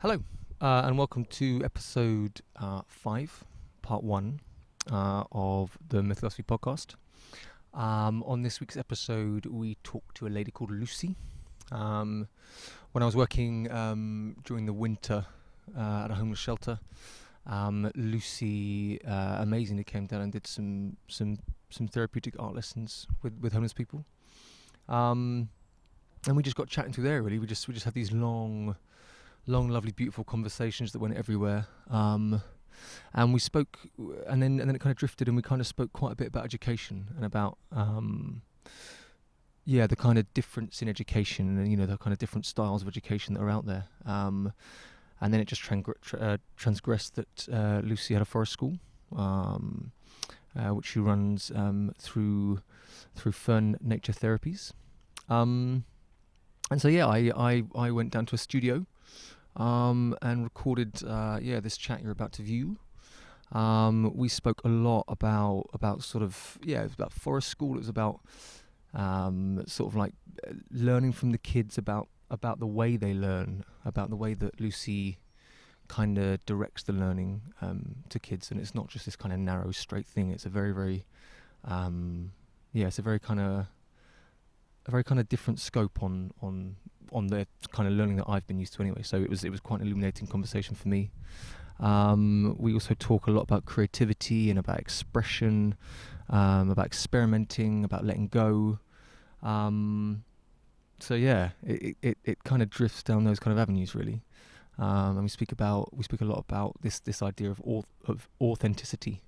Hello, and welcome to episode 5, part 1 of the Mythilosophy podcast. On this week's episode, we talked to a lady called Lucy. When I was working during the winter at a homeless shelter, Lucy amazingly came down and did some therapeutic art lessons with homeless people. And we just got chatting through there. Really, we just had these long, lovely, beautiful conversations that went everywhere. And we spoke, and then it kind of drifted, and we kind of spoke quite a bit about education and about the kind of difference in education, and the kind of different styles of education that are out there. And then it just transgressed that Lucy had a forest school, which she runs through Fern Nature Therapies. And so I went down to a studio and recorded this chat you're about to view. We spoke a lot about it was about forest school. It was about sort of like learning from the kids about the way they learn, about the way that Lucy kind of directs the learning to kids, and it's not just this kind of narrow, straight thing. It's a very, very it's a very kind of different scope on the kind of learning that I've been used to anyway. So it was quite an illuminating conversation for me. We also talk a lot about creativity and about expression, about experimenting, about letting go. It kind of drifts down those kind of avenues really. And we speak a lot about this idea of authenticity,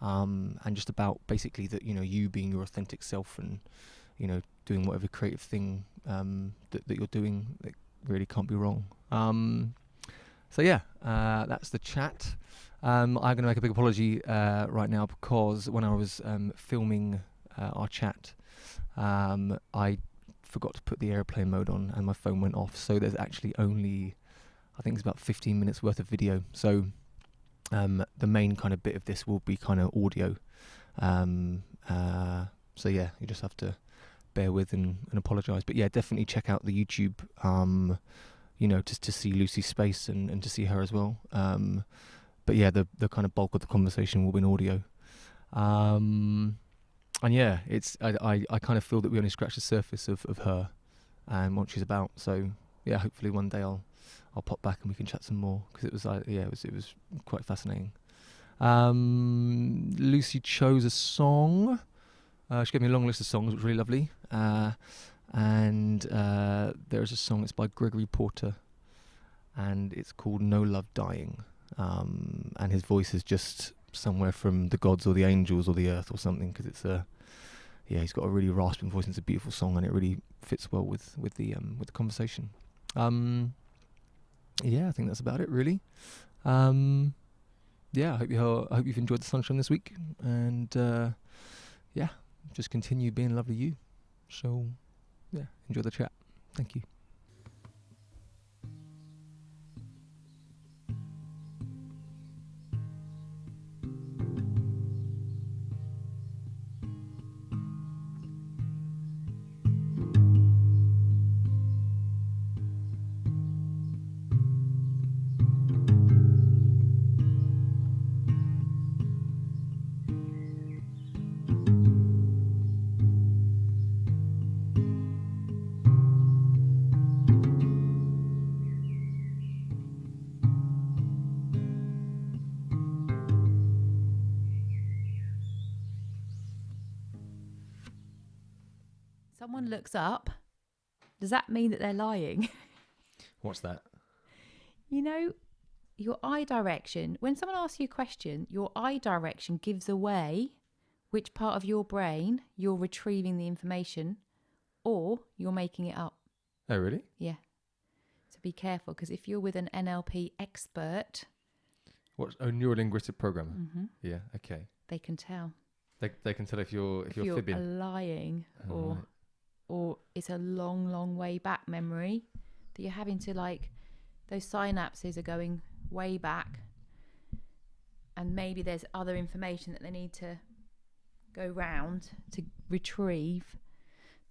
and just about basically that you being your authentic self, and doing whatever creative thing that you're doing, that really can't be wrong. That's the chat. I'm going to make a big apology right now, because when I was filming our chat, I forgot to put the airplane mode on and my phone went off, so there's actually only, I think it's about 15 minutes worth of video. So the main kind of bit of this will be kind of audio. You just have to bear with and apologise. But yeah, definitely check out the YouTube, just to see Lucy's space and to see her as well. But yeah, the kind of bulk of the conversation will be in audio. It's I kind of feel that we only scratched the surface of her and what she's about. So yeah, hopefully one day I'll pop back and we can chat some more, because it was quite fascinating. Lucy chose a song. She gave me a long list of songs, which was really lovely. And there is a song, it's by Gregory Porter, and it's called No Love Dying. And his voice is just somewhere from the gods or the angels or the earth or something, because he's got a really rasping voice, and it's a beautiful song, and it really fits well with the conversation. I think that's about it really. I hope you've enjoyed the sunshine this week, and just continue being lovely you. So enjoy the chat. Thank you. Someone looks up, does that mean that they're lying? What's that? Your eye direction. When someone asks you a question, your eye direction gives away which part of your brain you're retrieving the information, or you're making it up. Oh, really? Yeah. So be careful, because if you're with an NLP expert... What's a neurolinguistic programmer? Mm-hmm. Yeah, okay. They can tell. They can tell if you're fibbing. If you're lying, or it's a long, long way back memory that you're having to, like, those synapses are going way back, and maybe there's other information that they need to go round to retrieve.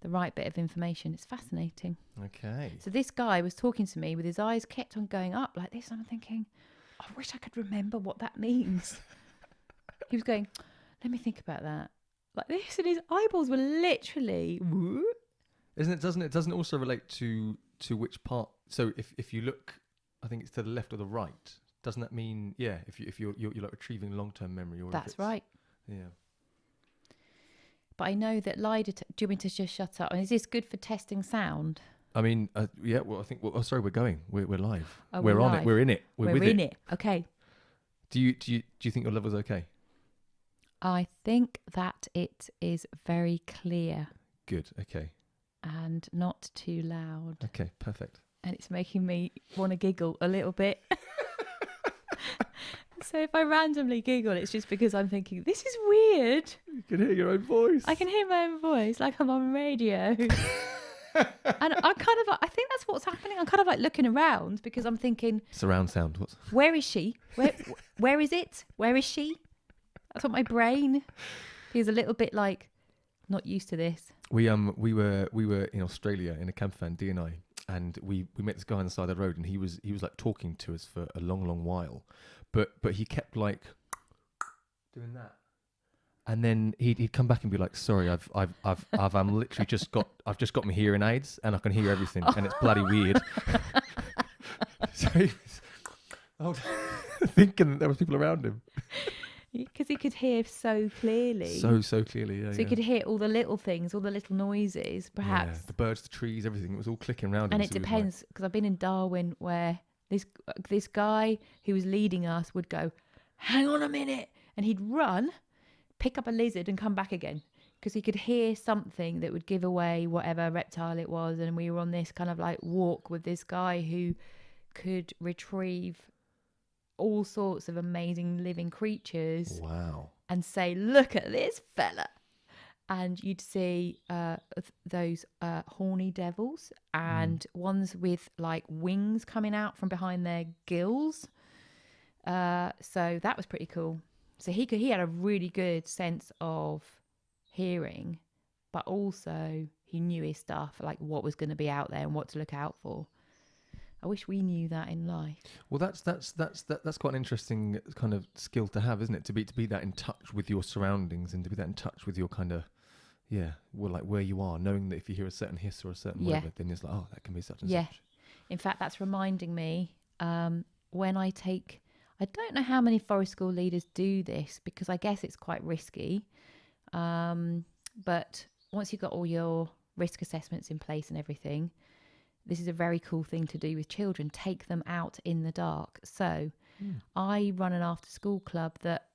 the right bit of information. It's fascinating. Okay. So this guy was talking to me with his eyes kept on going up like this. I'm thinking, I wish I could remember what that means. He was going, let me think about that. Like this, and his eyeballs were literally. Whoop. Doesn't it also relate to which part? So if you look, I think it's to the left or the right. Doesn't that mean, yeah, if you're like retrieving long-term memory, or That's right. Yeah. But I know that lie do you want me to just shut up? And is this good for testing sound? I mean, yeah. Well, I think. Well, oh, sorry, we're going. We're live. Oh, we're on live. it. We're in it. We're in it. Okay. Do you think your level's okay? I think that it is very clear. Good. Okay. And not too loud. Okay. Perfect. And it's making me want to giggle a little bit. So if I randomly giggle, it's just because I'm thinking, this is weird. You can hear your own voice. I can hear my own voice like I'm on radio. And I think that's what's happening. I'm kind of like looking around because I'm thinking, surround sound. Where is she? Where is it? Where is she? That's what my brain feels a little bit like, not used to this. We were in Australia in a camper van, D and I, and we met this guy on the side of the road, and he was like talking to us for a long while, but he kept like doing that, and then he'd come back and be like, sorry, I've literally just got my hearing aids and I can hear everything, and it's bloody weird. So he was thinking there was people around him. Because he could hear so clearly. So clearly, yeah. So he could hear all the little things, all the little noises, perhaps. Yeah, the birds, the trees, everything. It was all clicking around him. And it depends, because I've been in Darwin where this guy who was leading us would go, hang on a minute. And he'd run, pick up a lizard and come back again. Because he could hear something that would give away whatever reptile it was. And we were on this kind of like walk with this guy who could retrieve all sorts of amazing living creatures. Wow. And say, look at this fella. And you'd see those horny devils and ones with like wings coming out from behind their gills. So that was pretty cool. So he had a really good sense of hearing, but also he knew his stuff, like what was going to be out there and what to look out for. I wish we knew that in life. Well, that's quite an interesting kind of skill to have, isn't it? To be that in touch with your surroundings and to be that in touch with your kind of, like where you are, knowing that if you hear a certain hiss or a certain whatever, then it's like, oh, that can be such and such. In fact, that's reminding me when I don't know how many forest school leaders do this because I guess it's quite risky. But once you've got all your risk assessments in place and everything, this is a very cool thing to do with children. Take them out in the dark. So I run an after school club that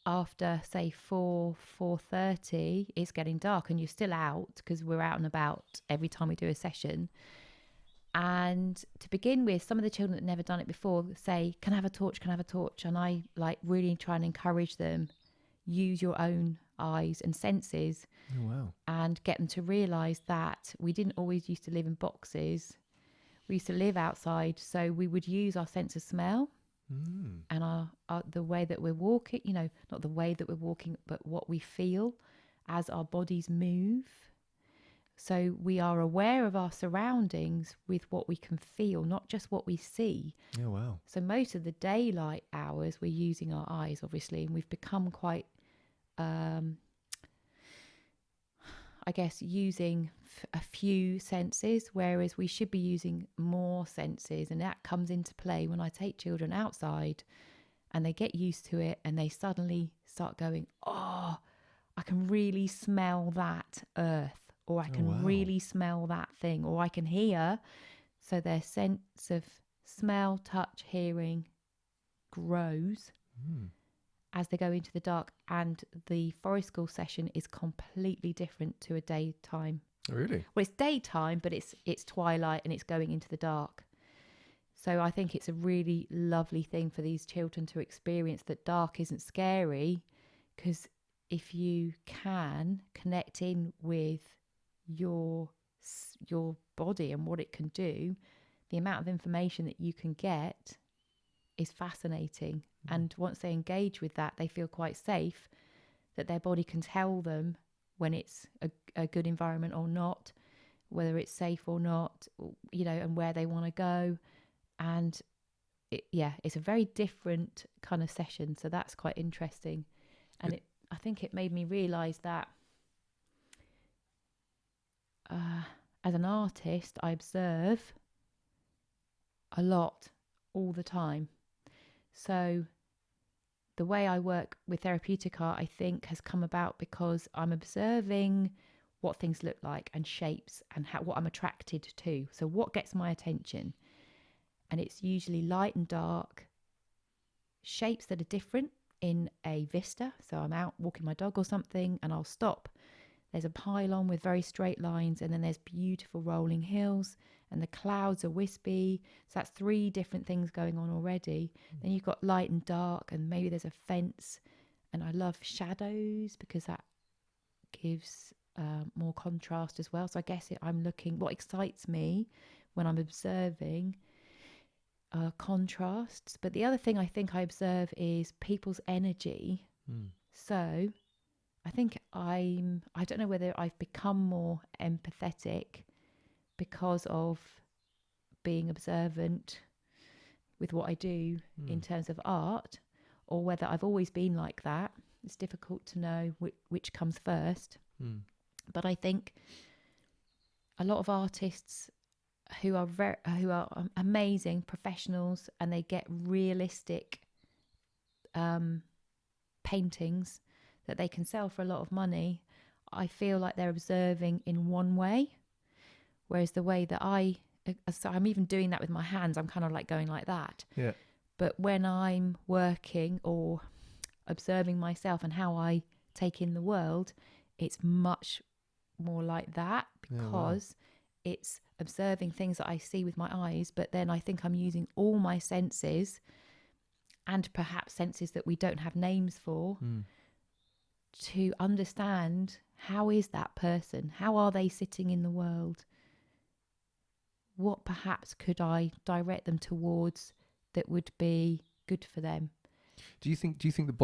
after, say, 4:30, it's getting dark and you're still out because we're out and about every time we do a session. And to begin with, some of the children that never done it before say, can I have a torch? Can I have a torch? And I like really try and encourage them, use your own eyes and senses. Oh, wow. And get them to realise that we didn't always used to live in boxes. We used to live outside, so we would use our sense of smell and our the way that we're walking, not the way that we're walking, but what we feel as our bodies move. So we are aware of our surroundings with what we can feel, not just what we see. Oh, wow. So most of the daylight hours, we're using our eyes, obviously, and we've become quite... I guess using a few senses, whereas we should be using more senses. And that comes into play when I take children outside and they get used to it and they suddenly start going, oh, I can really smell that earth, or I can really smell that thing, or I can hear. So their sense of smell, touch, hearing grows. As they go into the dark, and the forest school session is completely different to a daytime. Oh, really? Well, it's daytime, but it's twilight and it's going into the dark. So I think it's a really lovely thing for these children to experience, that dark isn't scary, because if you can connect in with your body and what it can do, the amount of information that you can get is fascinating. And once they engage with that, they feel quite safe that their body can tell them when it's a good environment or not. whether it's safe or not, and where they want to go. And it's a very different kind of session. So that's quite interesting. And I think it made me realise that as an artist, I observe a lot all the time. So the way I work with therapeutic art, I think, has come about because I'm observing what things look like and shapes and what I'm attracted to. So what gets my attention? And it's usually light and dark, shapes that are different in a vista. So I'm out walking my dog or something and I'll stop. There's a pylon with very straight lines, and then there's beautiful rolling hills, and the clouds are wispy. So that's 3 different things going on already. Then you've got light and dark, and maybe there's a fence. And I love shadows because that gives more contrast as well. So I guess I'm looking, what excites me when I'm observing contrasts. But the other thing I think I observe is people's energy. So I think I don't know whether I've become more empathetic because of being observant with what I do in terms of art, or whether I've always been like that. It's difficult to know which comes first. But I think a lot of artists who are amazing professionals, and they get realistic paintings that they can sell for a lot of money, I feel like they're observing in one way, whereas the way that so I'm even doing that with my hands, I'm kind of like going like that. Yeah. But when I'm working or observing myself and how I take in the world, it's much more like that, because it's observing things that I see with my eyes, but then I think I'm using all my senses, and perhaps senses that we don't have names for, to understand how is that person, how are they sitting in the world, what perhaps could I direct them towards that would be good for them. Do you think that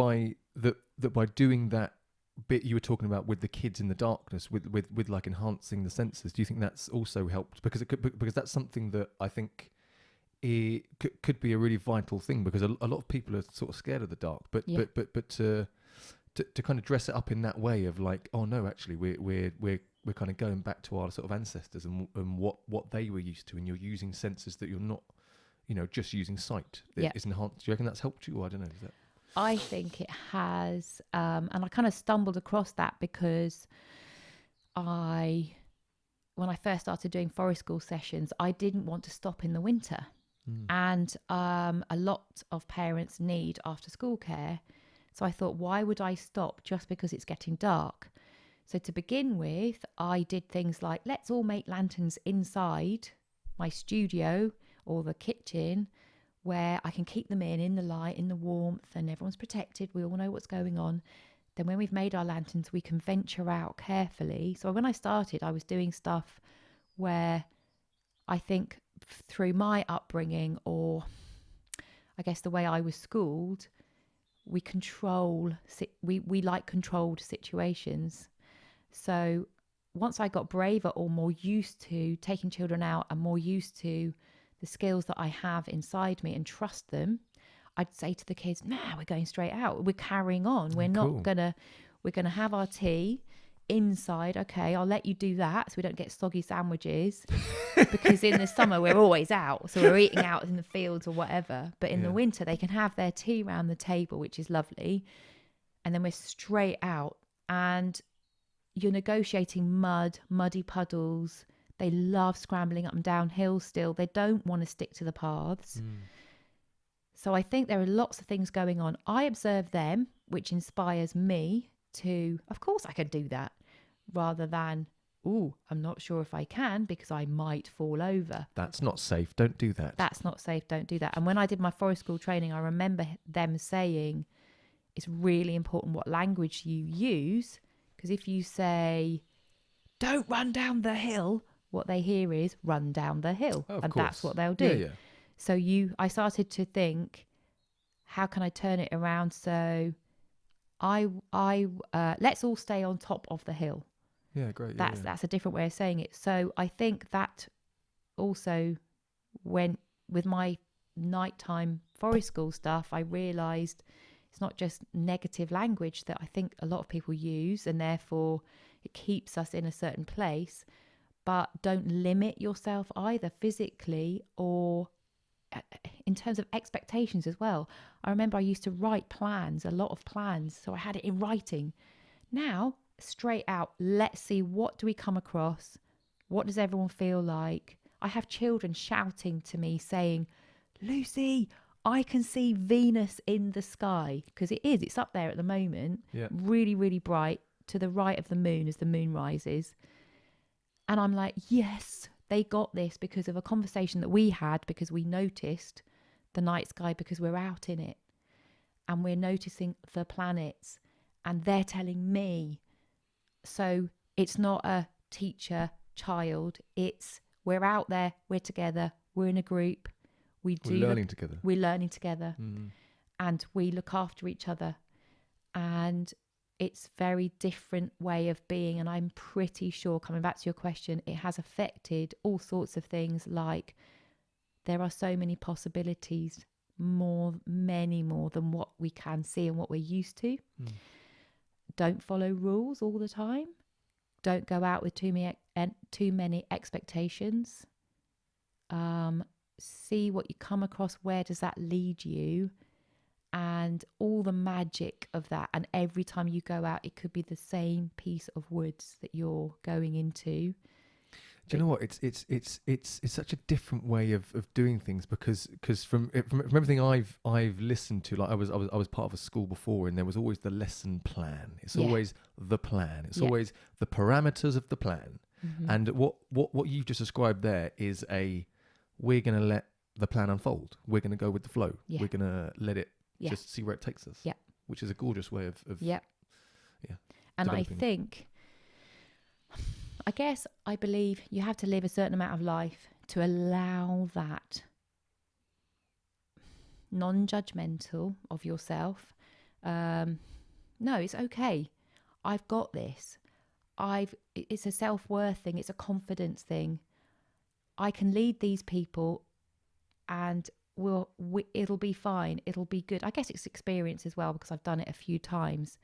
by doing that bit you were talking about with the kids in the darkness, with like enhancing the senses, do you think that's also helped? Because because that's something that I think it could be a really vital thing, because a lot of people are sort of scared of the dark, but to kind of dress it up in that way of like, oh no, actually we're kind of going back to our sort of ancestors and what they were used to, and you're using senses that you're not, just using sight that is enhanced. Do you reckon that's helped you? Or I don't know. Is that? I think it has, and I kind of stumbled across that because when I first started doing forest school sessions, I didn't want to stop in the winter. And a lot of parents need after school care. So I thought, why would I stop just because it's getting dark? So to begin with, I did things like, let's all make lanterns inside my studio or the kitchen, where I can keep them in the light, in the warmth, and everyone's protected. We all know what's going on. Then when we've made our lanterns, we can venture out carefully. So when I started, I was doing stuff where I think through my upbringing, or I guess the way I was schooled, we like controlled situations. So once I got braver or more used to taking children out and more used to the skills that I have inside me and trust them, I'd say to the kids, nah, we're going straight out. We're carrying on. We're not gonna, we're going to have our tea inside. Okay, I'll let you do that so we don't get soggy sandwiches, because in the summer we're always out. So we're eating out in the fields or whatever. But in the winter, they can have their tea around the table, which is lovely. And then we're straight out, and you're negotiating muddy puddles. They love scrambling up and down hills still. They don't want to stick to the paths. So I think there are lots of things going on. I observe them, which inspires me to, of course I can do that, rather than, ooh, I'm not sure if I can because I might fall over. That's not safe. Don't do that. That's not safe. Don't do that. And when I did my forest school training, I remember them saying it's really important what language you use, because if you say, don't run down the hill, what they hear is run down the hill. And course. That's what they'll do. Yeah. So I started to think, how can I turn it around? So let's all stay on top of the hill. Yeah, great. That's a different way of saying it. So I think that also went with my nighttime forest school stuff. I realised it's not just negative language that I think a lot of people use, and therefore it keeps us in a certain place. But don't limit yourself either physically or in terms of expectations as well. I remember I used to write plans, a lot of plans, so I had it in writing. Now, straight out, let's see, what do we come across? What does everyone feel like? I have children shouting to me saying, Lucy, I can see Venus in the sky, because it's up there at the moment, really, really bright to the right of the moon as the moon rises. And I'm like, yes, they got this because of a conversation that we had, because we noticed the night sky because we're out in it and we're noticing the planets and they're telling me. So it's not a teacher child, it's we're out there, we're together, we're in a group, we're learning together and we look after each other. And it's very different way of being. And I'm pretty sure, coming back to your question, it has affected all sorts of things. Like there are so many possibilities, many more than what we can see and what we're used to. Don't follow rules all the time. Don't go out with too many expectations. See what you come across. Where does that lead you? And all the magic of that. And every time you go out, it could be the same piece of woods that you're going into. Do you know what? It's such a different way of doing things because from everything I've listened to, like I was part of a school before, and there was always the lesson plan. It's always the plan. It's always the parameters of the plan. And what you've just described there is we're going to let the plan unfold. We're going to go with the flow. We're going to let it just see where it takes us. Which is a gorgeous way of And I think, I believe you have to live a certain amount of life to allow that non-judgmental of yourself. No, it's okay. I've got this. It's a self-worth thing. It's a confidence thing. I can lead these people and it'll be fine. It'll be good. I guess it's experience as well, because I've done it a few times.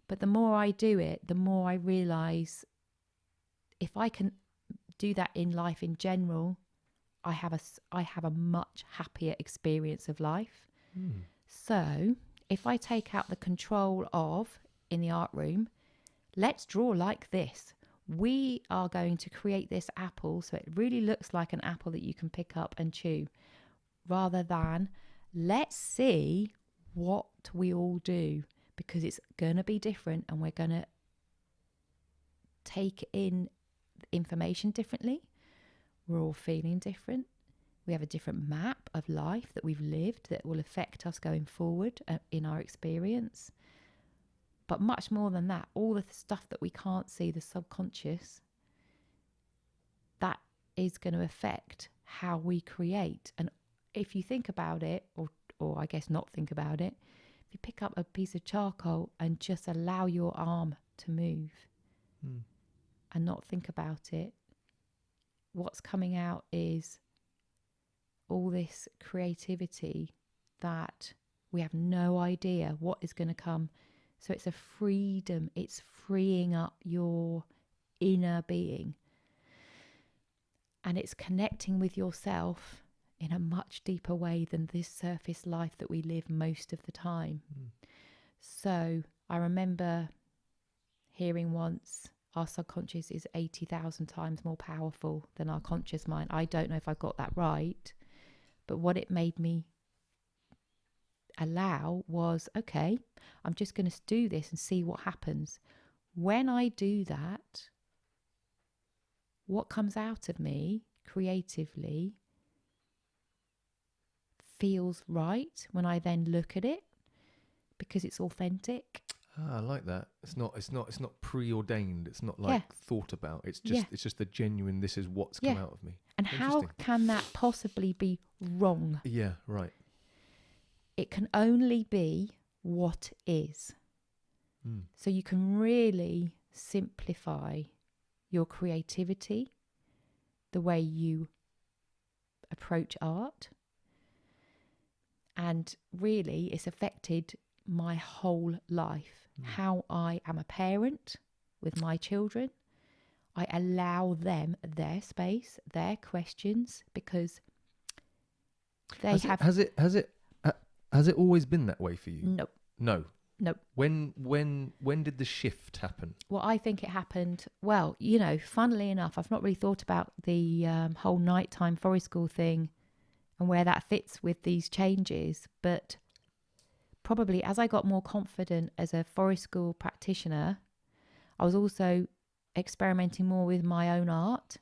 But the more I do it, the more I realise if I can do that in life in general, I have a much happier experience of life. So if I take out the control of, in the art room, let's draw like this. We are going to create this apple so it really looks like an apple that you can pick up and chew, rather than let's see what we all do, because it's going to be different and we're going to take in information differently. We're all feeling different. We have a different map of life that we've lived that will affect us going forward in our experience. But much more than that, all the stuff that we can't see, the subconscious, that is going to affect how we create. And if you think about it, or I guess not think about it, if you pick up a piece of charcoal and just allow your arm to move and not think about it, what's coming out is all this creativity that we have no idea what is going to come. So it's a freedom. It's freeing up your inner being. And it's connecting with yourself in a much deeper way than this surface life that we live most of the time. So I remember hearing once, our subconscious is 80,000 times more powerful than our conscious mind. I don't know if I got that right, but what it made me allow was, okay, I'm just going to do this and see what happens. When I do that, what comes out of me creatively feels right when I then look at it, because it's authentic. I like that. It's not preordained. It's not like thought about. It's just the genuine. This is what's come out of me. And how can that possibly be wrong? Yeah, right. It can only be what is. So you can really simplify your creativity, the way you approach art. And really, it's affected my whole life. How I am a parent with my children. I allow them their space, their questions, because they have. Has it always been that way for you? No. No. No. When did the shift happen? Well, I think it happened. Well, funnily enough, I've not really thought about the whole nighttime forest school thing and where that fits with these changes. But probably as I got more confident as a forest school practitioner, I was also experimenting more with my own art.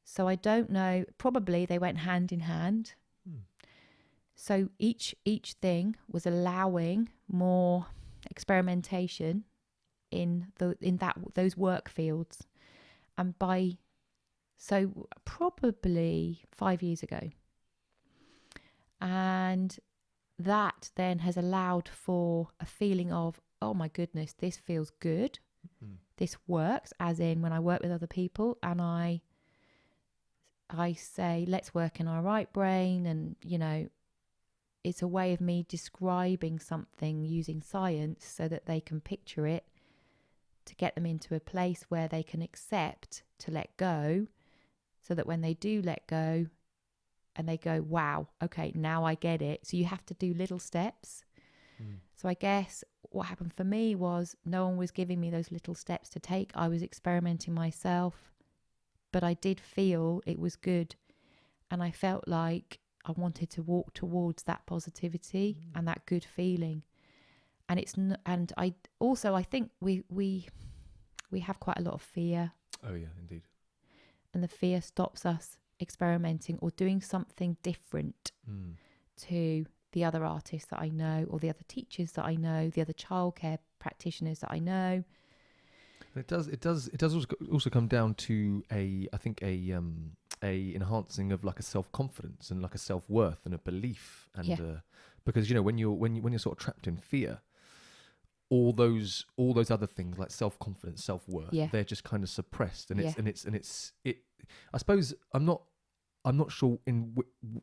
So I don't know, probably they went hand in hand. So each thing was allowing more experimentation in those work fields. And so probably 5 years ago. And that then has allowed for a feeling of, oh my goodness, this feels good. This works, as in when I work with other people and I say, let's work in our right brain. And, it's a way of me describing something using science so that they can picture it, to get them into a place where they can accept to let go, so that when they do let go and they go, wow, okay, now I get it. So you have to do little steps. So I guess what happened for me was no one was giving me those little steps to take. I was experimenting myself, but I did feel it was good. And I felt like I wanted to walk towards that positivity and that good feeling. And I think we have quite a lot of fear. Oh yeah, indeed. And the fear stops us experimenting or doing something different to the other artists that I know, or the other teachers that I know, the other childcare practitioners that I know. It does also come down to a enhancing of like a self-confidence and like a self-worth and a belief, and because when you're sort of trapped in fear, all those other things like self-confidence, self-worth, they're just kind of suppressed, and it's I suppose I'm not sure in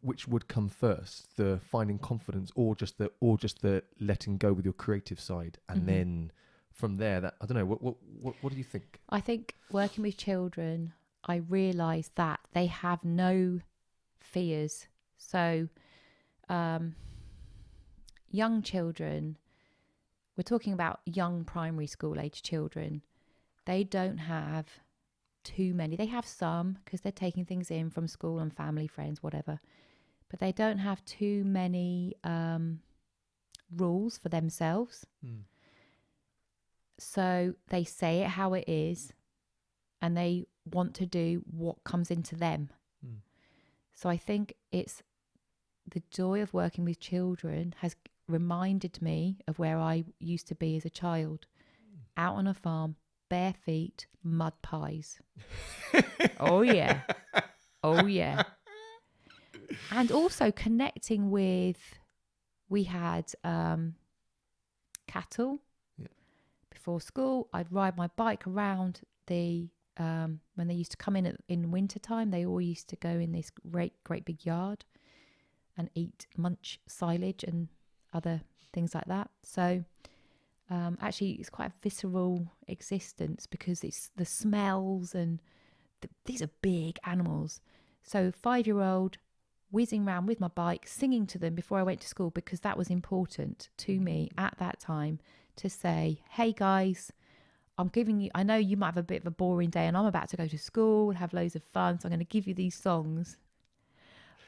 which would come first, the finding confidence or just the letting go with your creative side, and then from there, that I don't know. What do you think? I think working with children, I realised that they have no fears. So, young children, we're talking about young primary school age children. They don't have too many. They have some because they're taking things in from school and family, friends, whatever. But they don't have too many rules for themselves. So they say it how it is, and they want to do what comes into them. So I think it's the joy of working with children has reminded me of where I used to be as a child, out on a farm, bare feet, mud pies. Oh yeah. And also connecting with, we had cattle. Before school, I'd ride my bike around when they used to come in winter time. They all used to go in this great big yard and munch silage and other things like that. So actually it's quite a visceral existence, because it's the smells and these are big animals. So 5-year-old whizzing around with my bike, singing to them before I went to school, because that was important to me at that time, to say, hey guys, I know you might have a bit of a boring day and I'm about to go to school and have loads of fun, so I'm going to give you these songs.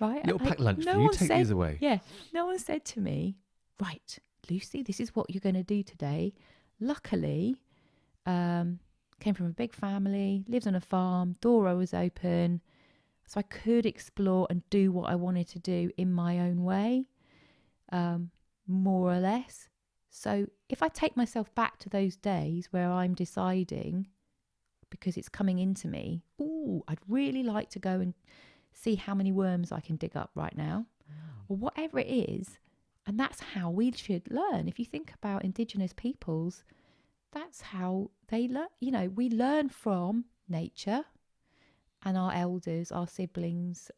Right? Little packed lunch for you, take these away. Yeah. No one said to me, right, Lucy, this is what you're going to do today. Luckily, came from a big family, lived on a farm, door was open, so I could explore and do what I wanted to do in my own way, more or less. So if I take myself back to those days where I'm deciding, because it's coming into me, I'd really like to go and see how many worms I can dig up right now, or whatever it is. And that's how we should learn. If you think about Indigenous peoples, that's how they learn. You know, we learn from nature and our elders, our siblings,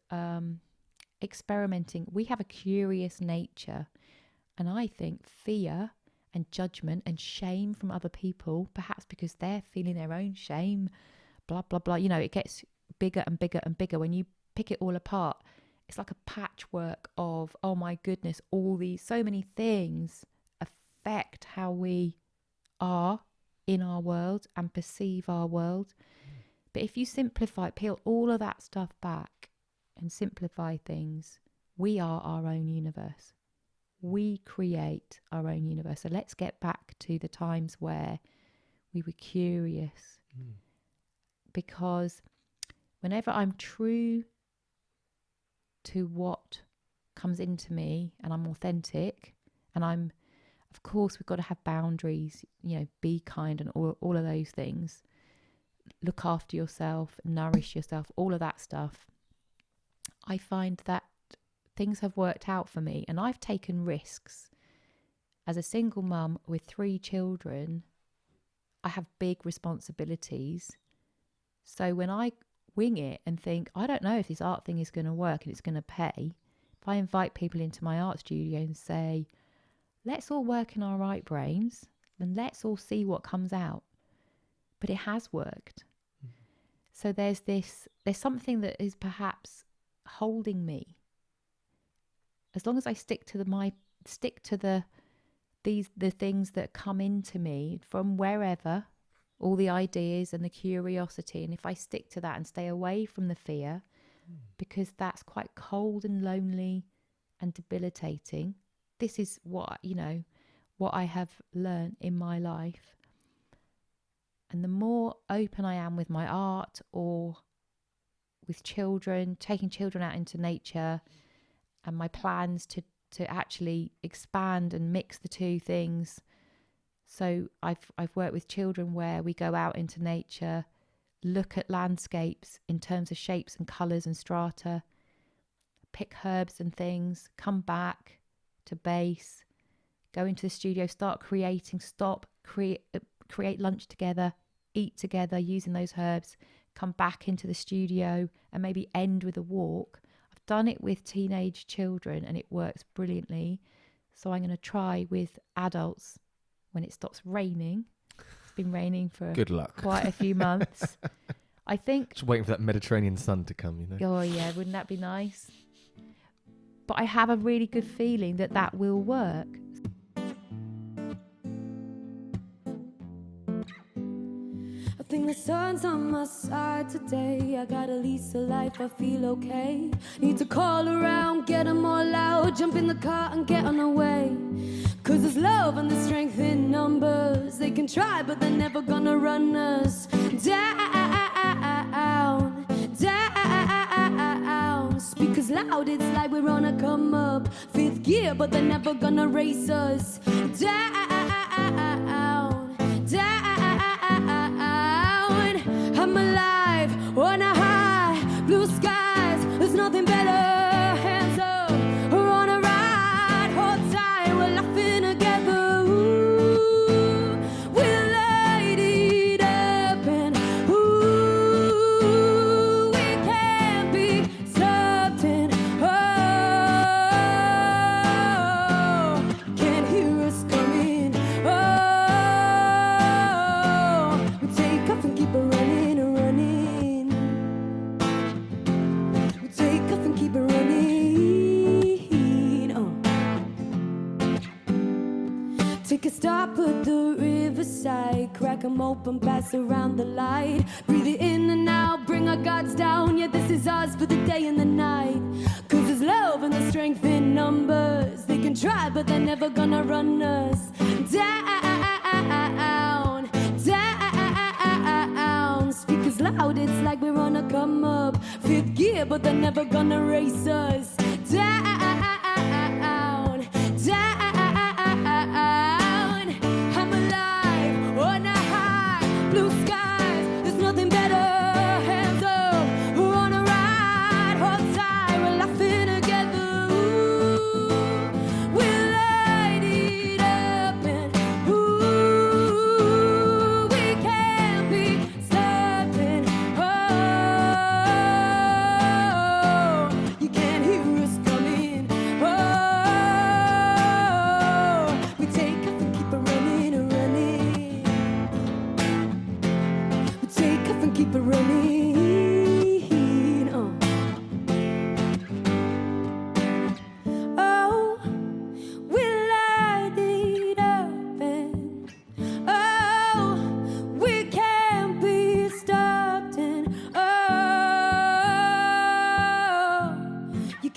experimenting. We have a curious nature. And I think fear and judgment and shame from other people, perhaps because they're feeling their own shame, blah, blah, blah. You know, it gets bigger and bigger and bigger. When you pick it all apart, it's like a patchwork of, oh my goodness, all these, so many things affect how we are in our world and perceive our world. But if you simplify, peel all of that stuff back and simplify things, we are our own universe. We create our own universe. So let's get back to the times where we were curious. Because whenever I'm true to what comes into me and I'm authentic, and I'm, of course, we've got to have boundaries, you know, be kind and all of those things. Look after yourself, nourish yourself, all of that stuff. I find that things have worked out for me, and I've taken risks. As a single mum with 3 children, I have big responsibilities. So when I wing it and think, I don't know if this art thing is going to work and it's going to pay, if I invite people into my art studio and say, let's all work in our right brains and let's all see what comes out. But it has worked. So there's something that is perhaps holding me. As long as I stick to the things that come into me from wherever, all the ideas and the curiosity, and if I stick to that and stay away from the fear, because that's quite cold and lonely and debilitating. This is what I have learned in my life. And the more open I am with my art or with children, taking children out into nature, and my plans to actually expand and mix the two things. So I've worked with children where we go out into nature, look at landscapes in terms of shapes and colours and strata, pick herbs and things, come back to base, go into the studio, start creating, create lunch together, eat together using those herbs, come back into the studio and maybe end with a walk. I've done it with teenage children and it works brilliantly. So I'm going to try with adults when it stops raining. It's been raining for good luck. Quite a few months. I think just waiting for that Mediterranean sun to come, you know. Oh yeah, wouldn't that be nice? But I have a really good feeling that will work. I think the sun's on my side today. I got a lease of life, I feel okay. Need to call around, get them all out, jump in the car and get on our way. Cause there's love and the strength in numbers. They can try but they're never gonna run us down. Speakers loud, it's like we're on a come up. 5th gear but they're never gonna race us down. I'm alive on a high, blue skies, there's nothing better. Hands up, we're on a ride, hold tight, we're laughing together. Ooh, we light it up and ooh, we can't be stopped and oh, can't hear us coming. Oh, we take off and keep it running. Take a stop at the riverside, crack 'em open, pass around the light. Breathe it in and out, bring our guards down. Yeah, this is ours for the day and the night. Cause there's love and the strength in numbers. They can try but they're never gonna run us down. Speakers loud, it's like we're on a come up. 5th gear but they're never gonna race us down. I'm alive on a high, blue skies, there's nothing better. Hands up, we're on a ride, hold tight, we're laughing together. Ooh, we light it up and ooh,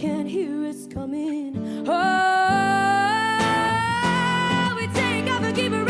can't hear us coming. Oh, we take off and keep it